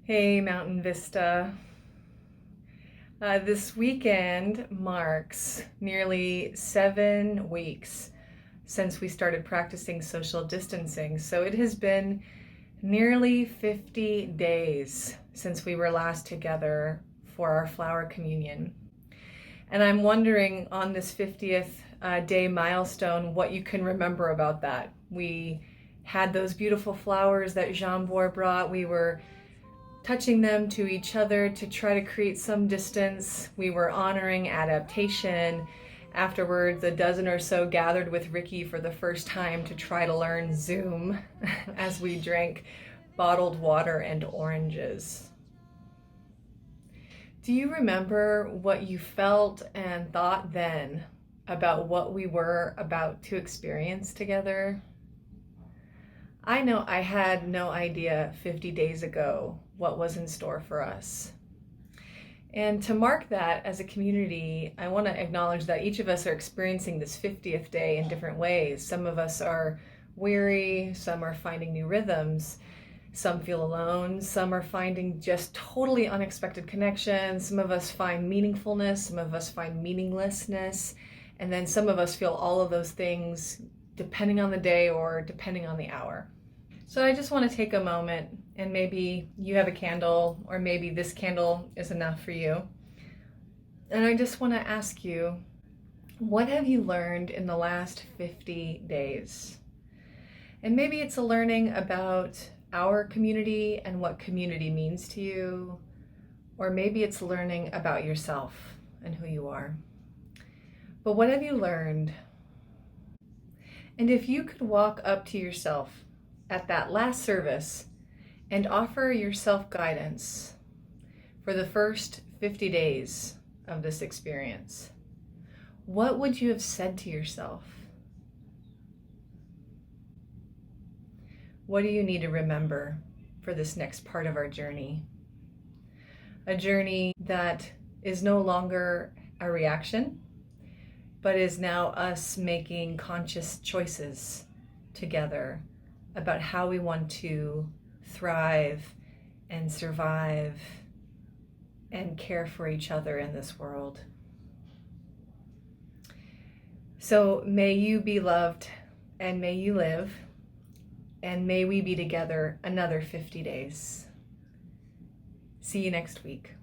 Hey, Mountain Vista. This weekend marks nearly 7 weeks since we started practicing social distancing. So it has been nearly 50 days since we were last together for our flower communion. And I'm wondering on this 50th day milestone what you can remember about that. We had those beautiful flowers that Jean-Bois brought. We were touching them to each other to try to create some distance. We were honoring adaptation. Afterwards, a dozen or so gathered with Ricky for the first time to try to learn Zoom as we drank bottled water and oranges. Do you remember what you felt and thought then about what we were about to experience together? I know I had no idea 50 days ago what was in store for us. And to mark that as a community, I want to acknowledge that each of us are experiencing this 50th day in different ways. Some of us are weary, some are finding new rhythms, some feel alone, some are finding just totally unexpected connections, some of us find meaningfulness, some of us find meaninglessness, and then some of us feel all of those things depending on the day or depending on the hour. So I just want to take a moment, and maybe you have a candle, or maybe this candle is enough for you. And I just want to ask you, what have you learned in the last 50 days? And maybe it's a learning about our community and what community means to you, or maybe it's learning about yourself and who you are. But what have you learned? And if you could walk up to yourself at that last service and offer yourself guidance for the first 50 days of this experience, what would you have said to yourself? What do you need to remember for this next part of our journey? A journey that is no longer a reaction, but is now us making conscious choices together about how we want to thrive and survive and care for each other in this world. So may you be loved, and may you live, and may we be together another 50 days. See you next week.